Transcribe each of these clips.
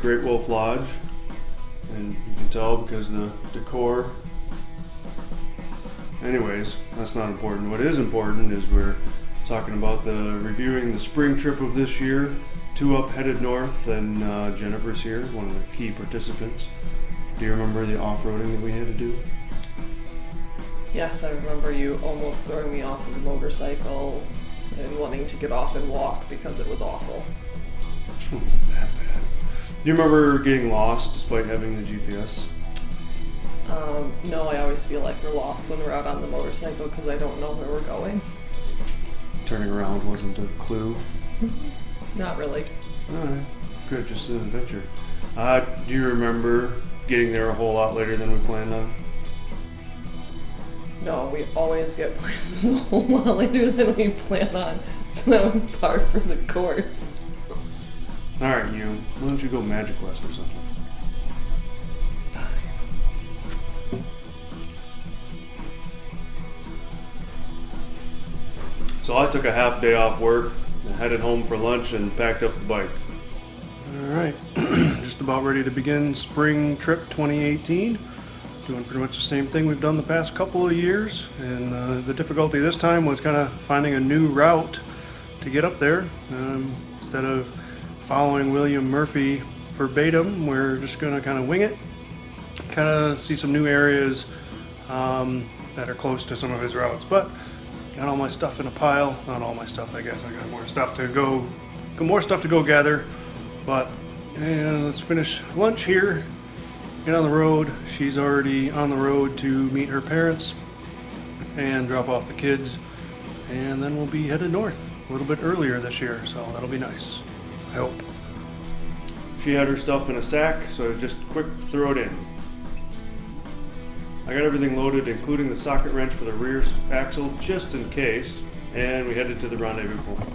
Great Wolf Lodge, and you can tell because the decor. Anyways, that's not important. What is important is we're talking about reviewing the spring trip of this year. 2 up headed north, and Jennifer's here, one of the key participants. Do you remember the off-roading that we had to do? Yes, I remember you almost throwing me off of the motorcycle and wanting to get off and walk because it was awful. It wasn't that bad. Do you remember getting lost despite having the GPS? No, I always feel like we're lost when we're out on the motorcycle because I don't know where we're going. Turning around wasn't a clue? Not really. Alright, good, just an adventure. Do you remember getting there a whole lot later than we planned on? No, we always get places a whole lot later than we plan on, so that was par for the course. Alright, why don't you go Magic Quest or something? So I took a half day off work, headed home for lunch, and packed up the bike. Alright, just about ready to begin spring trip 2018. Doing pretty much the same thing we've done the past couple of years, and the difficulty this time was kind of finding a new route to get up there. Instead of following William Murphy verbatim, we're just going to kind of wing it, kind of see some new areas that are close to some of his routes. But got all my stuff in a pile. Not all my stuff, I guess. I got more stuff to go gather. But let's finish lunch here. Get on the road. She's already on the road to meet her parents and drop off the kids, and then we'll be headed north a little bit earlier this year, so that'll be nice. I hope. She had her stuff in a sack, so just quick throw it in. I got everything loaded, including the socket wrench for the rear axle, just in case, and we headed to the rendezvous point.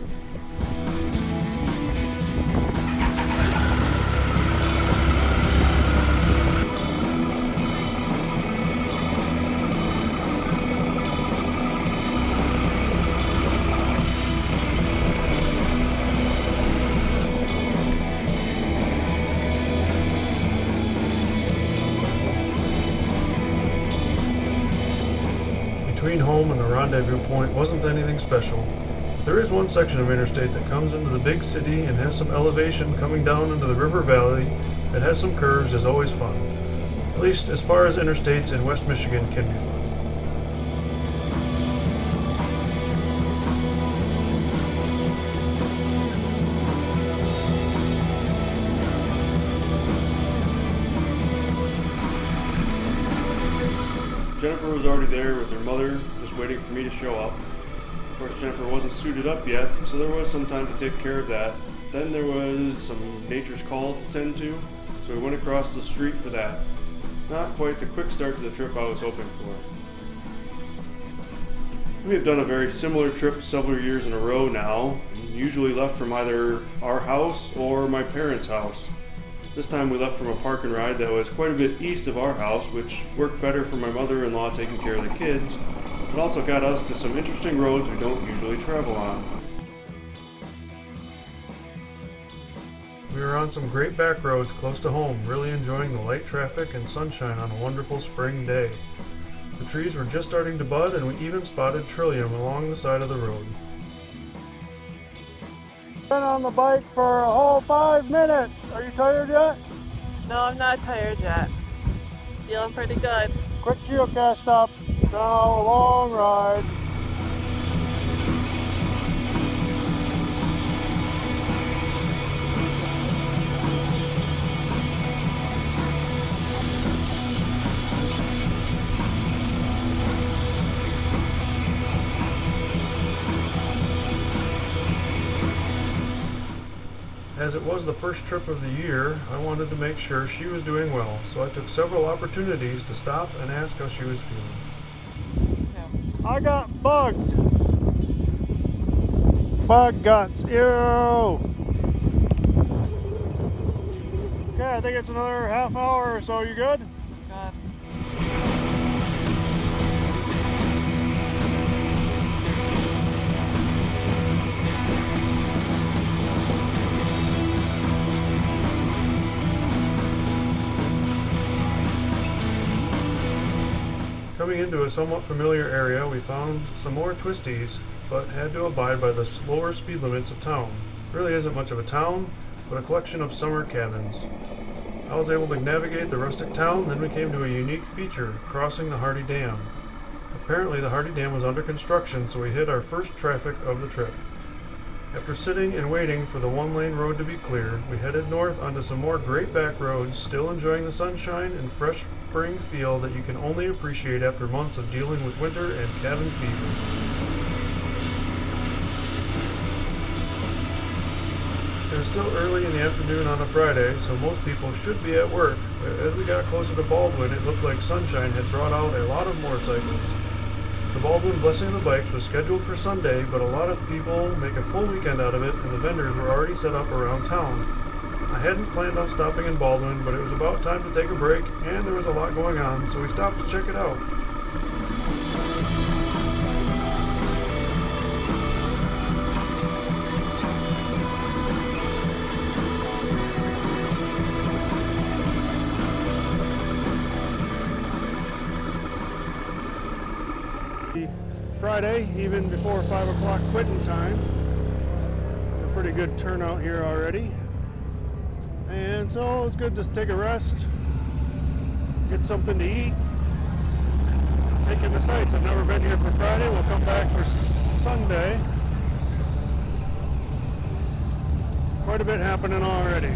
Between home and the rendezvous point wasn't anything special, but there is one section of interstate that comes into the big city and has some elevation coming down into the river valley that has some curves is always fun. At least as far as interstates in West Michigan can be fun. Jennifer was already there with her mother, just waiting for me to show up. Of course, Jennifer wasn't suited up yet, so there was some time to take care of that. Then there was some nature's call to tend to, so we went across the street for that. Not quite the quick start to the trip I was hoping for. We have done a very similar trip several years in a row now, usually left from either our house or my parents' house. This time we left from a park and ride that was quite a bit east of our house, which worked better for my mother-in-law taking care of the kids, but also got us to some interesting roads we don't usually travel on. We were on some great back roads close to home, really enjoying the light traffic and sunshine on a wonderful spring day. The trees were just starting to bud, and we even spotted trillium along the side of the road. Been on the bike for a whole 5 minutes. Are you tired yet? No, I'm not tired yet. Feeling pretty good. Quick geocache stop. Now a long ride. As it was the first trip of the year, I wanted to make sure she was doing well, so I took several opportunities to stop and ask how she was feeling. I got bugged. Bug guts. Ew. Okay, I think it's another half hour or so. You good? Good. Coming into a somewhat familiar area, we found some more twisties, but had to abide by the slower speed limits of town. It really isn't much of a town, but a collection of summer cabins. I was able to navigate the rustic town, then we came to a unique feature, crossing the Hardy Dam. Apparently the Hardy Dam was under construction, so we hit our first traffic of the trip. After sitting and waiting for the one-lane road to be clear, we headed north onto some more great back roads, still enjoying the sunshine and fresh spring feel that you can only appreciate after months of dealing with winter and cabin fever. It was still early in the afternoon on a Friday, so most people should be at work, but as we got closer to Baldwin, it looked like sunshine had brought out a lot of motorcycles. The Baldwin Blessing of the Bikes was scheduled for Sunday, but a lot of people make a full weekend out of it, and the vendors were already set up around town. I hadn't planned on stopping in Baldwin, but it was about time to take a break, and there was a lot going on, so we stopped to check it out. Friday, even before 5 o'clock quitting time. A pretty good turnout here already. And so it's good to take a rest, get something to eat, take in the sights. I've never been here for Friday. We'll come back for Sunday. Quite a bit happening already.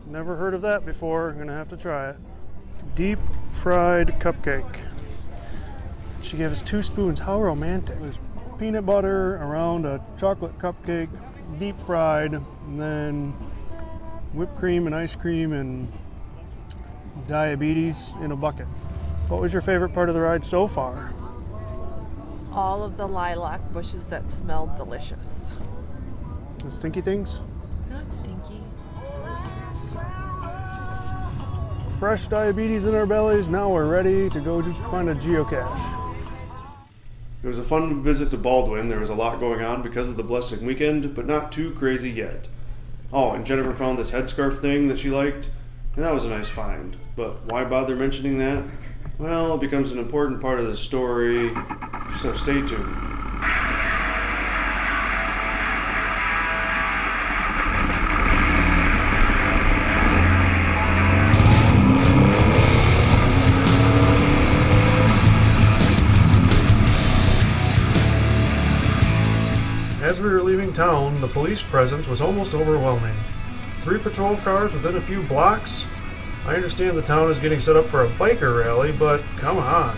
Never heard of that before. I'm gonna have to try it. Deep fried cupcake. She gave us 2 spoons. How romantic. It was peanut butter around a chocolate cupcake, deep fried, and then whipped cream and ice cream and diabetes in a bucket. What was your favorite part of the ride so far? All of the lilac bushes that smelled delicious. The stinky things? Not stinky. Fresh diabetes in our bellies. Now we're ready to go to find a geocache. It was a fun visit to Baldwin. There was a lot going on because of the Blessing weekend, but not too crazy yet. Oh, and Jennifer found this headscarf thing that she liked, and that was a nice find. But why bother mentioning that? Well, it becomes an important part of the story, so stay tuned. As we were leaving town, the police presence was almost overwhelming. 3 patrol cars within a few blocks? I understand the town is getting set up for a biker rally, but come on.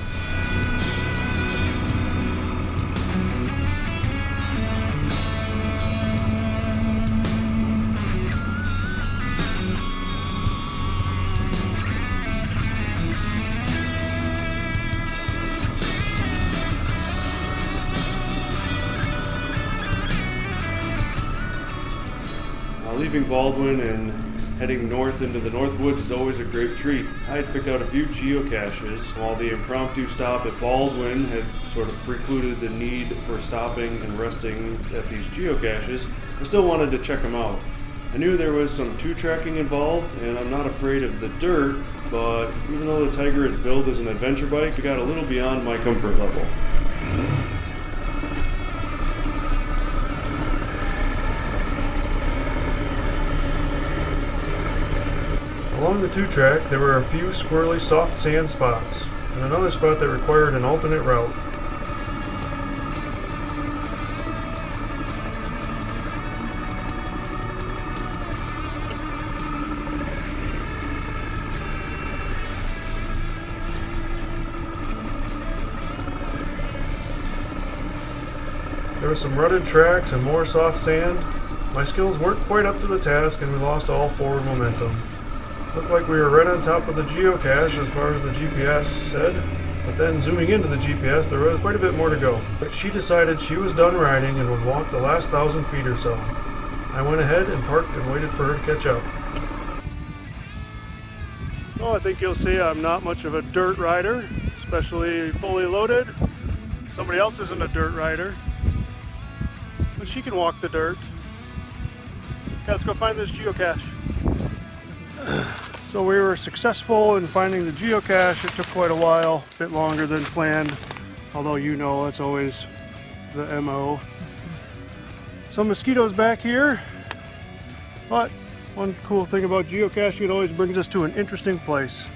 Leaving Baldwin and heading north into the Northwoods is always a great treat. I had picked out a few geocaches. While the impromptu stop at Baldwin had sort of precluded the need for stopping and resting at these geocaches, I still wanted to check them out. I knew there was some 2-tracking involved, and I'm not afraid of the dirt, but even though the Tiger is billed as an adventure bike, it got a little beyond my comfort level. Along the 2-track, there were a few squirrely soft sand spots, and another spot that required an alternate route. There were some rutted tracks and more soft sand. My skills weren't quite up to the task and we lost all forward momentum. Looked like we were right on top of the geocache as far as the GPS said, but then zooming into the GPS there was quite a bit more to go. But she decided she was done riding and would walk the last 1,000 feet or so. I went ahead and parked and waited for her to catch up. Oh, I think you'll see I'm not much of a dirt rider, especially fully loaded. Somebody else isn't a dirt rider, but she can walk the dirt. Yeah, let's go find this geocache. So we were successful in finding the geocache. It took quite a while, a bit longer than planned. Although that's always the MO. Some mosquitoes back here. But one cool thing about geocaching, it always brings us to an interesting place.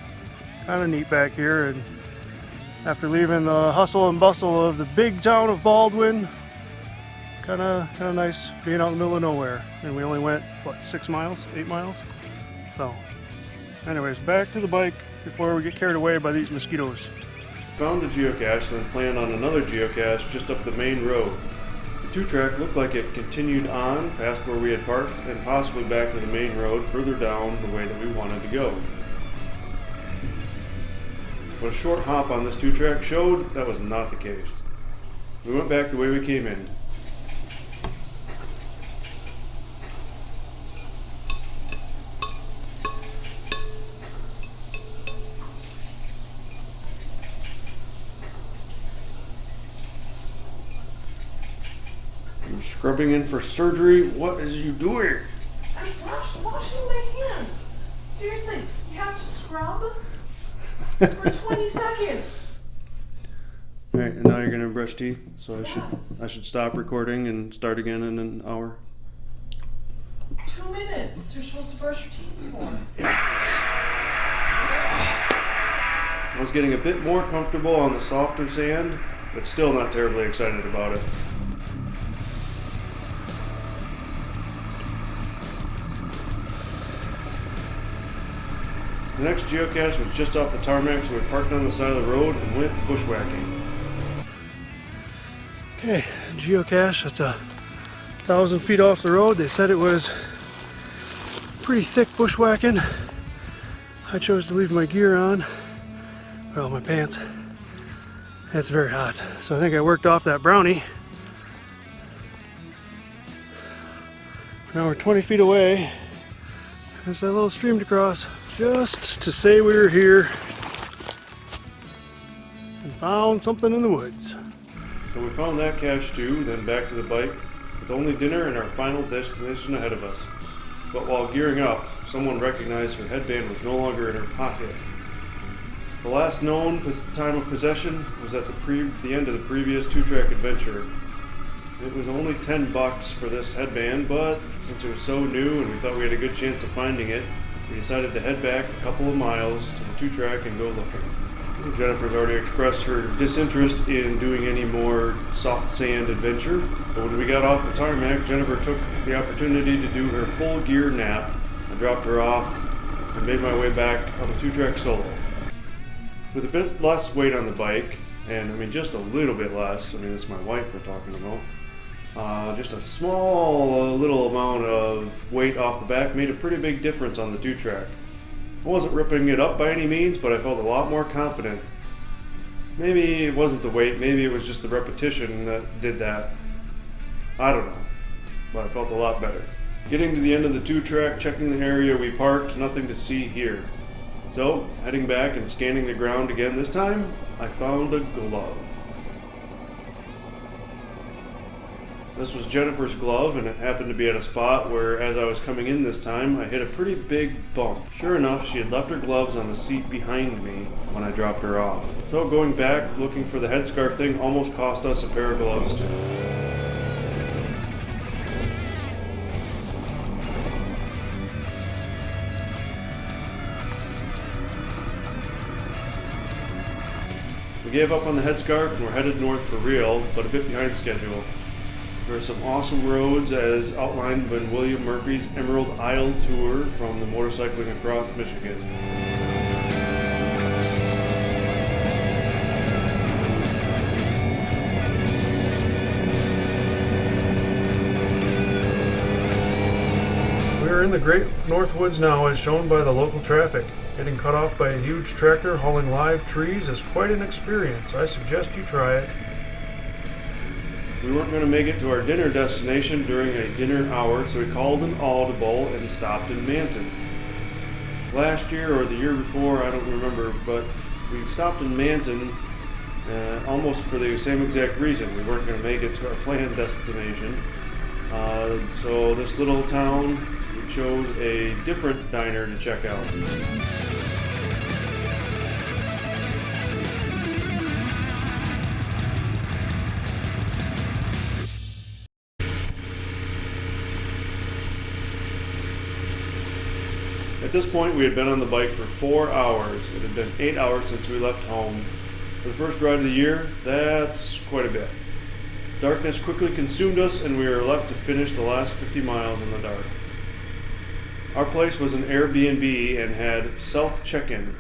Kind of neat back here. And after leaving the hustle and bustle of the big town of Baldwin, kind of nice being out in the middle of nowhere. And we only went, 6 miles, 8 miles? So, anyways, back to the bike before we get carried away by these mosquitoes. Found the geocache, then planned on another geocache just up the main road. The 2-track looked like it continued on past where we had parked and possibly back to the main road further down the way that we wanted to go. But a short hop on this 2-track showed that was not the case. We went back the way we came in. You're scrubbing in for surgery? What is you doing? I'm washing my hands. Seriously, you have to scrub for 20 seconds. Alright, and now you're gonna brush teeth, so Yes. I should stop recording and start again in an hour. 2 minutes. You're supposed to brush your teeth more. I was getting a bit more comfortable on the softer sand, but still not terribly excited about it. The next geocache was just off the tarmac, so we parked on the side of the road and went bushwhacking. Okay, geocache, that's 1,000 feet off the road. They said it was pretty thick bushwhacking. I chose to leave my gear on, well, my pants. It's very hot, so I think I worked off that brownie. Now we're 20 feet away. There's that little stream to cross, just to say we were here and found something in the woods. So we found that cache too, then back to the bike, with only dinner and our final destination ahead of us. But while gearing up, someone recognized her headband was no longer in her pocket. The last known time of possession was at the end of the previous 2-track adventure. It was only $10 for this headband, but since it was so new and we thought we had a good chance of finding it, we decided to head back a couple of miles to the 2-track and go looking. Jennifer's already expressed her disinterest in doing any more soft sand adventure, but when we got off the tarmac, Jennifer took the opportunity to do her full gear nap. I dropped her off and made my way back on the 2-track solo. With a bit less weight on the bike, and just a little bit less, this is my wife we're talking about, just a small little amount of weight off the back made a pretty big difference on the 2-track. I wasn't ripping it up by any means, but I felt a lot more confident. Maybe it wasn't the weight, maybe it was just the repetition that did that. I don't know, but I felt a lot better. Getting to the end of the 2-track, checking the area we parked, nothing to see here. So, heading back and scanning the ground again, this time I found a glove. This was Jennifer's glove, and it happened to be at a spot where, as I was coming in this time, I hit a pretty big bump. Sure enough, she had left her gloves on the seat behind me when I dropped her off. So going back, looking for the headscarf thing almost cost us a pair of gloves too. We gave up on the headscarf and we're headed north for real, but a bit behind schedule. There are some awesome roads as outlined in William Murphy's Emerald Isle Tour from the Motorcycling Across Michigan. We are in the Great North Woods now, as shown by the local traffic. Getting cut off by a huge tractor hauling live trees is quite an experience. I suggest you try it. We weren't going to make it to our dinner destination during a dinner hour, so we called an audible and stopped in Manton. Last year or the year before, I don't remember, but we stopped in Manton almost for the same exact reason. We weren't going to make it to our planned destination. So this little town, we chose a different diner to check out. At this point, we had been on the bike for 4 hours. It had been 8 hours since we left home. For the first ride of the year, that's quite a bit. Darkness quickly consumed us, and we were left to finish the last 50 miles in the dark. Our place was an Airbnb and had self-check-in.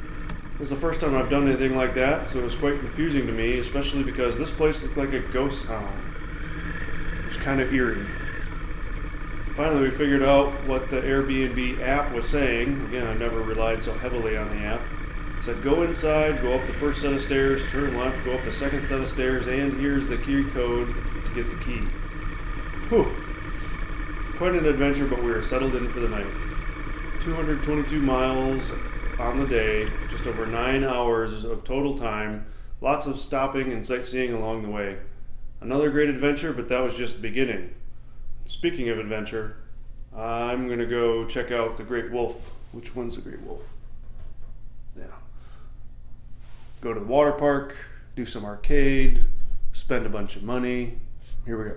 This is the first time I've done anything like that, so it was quite confusing to me, especially because this place looked like a ghost town. It was kind of eerie. Finally, we figured out what the Airbnb app was saying. Again, I never relied so heavily on the app. It said, go inside, go up the first set of stairs, turn left, go up the second set of stairs, and here's the key code to get the key. Whew. Quite an adventure, but we were settled in for the night. 222 miles on the day, just over 9 hours of total time, lots of stopping and sightseeing along the way. Another great adventure, but that was just the beginning. Speaking of adventure, I'm going to go check out the Great Wolf. Which one's the Great Wolf? Yeah. Go to the water park, do some arcade, spend a bunch of money. Here we go.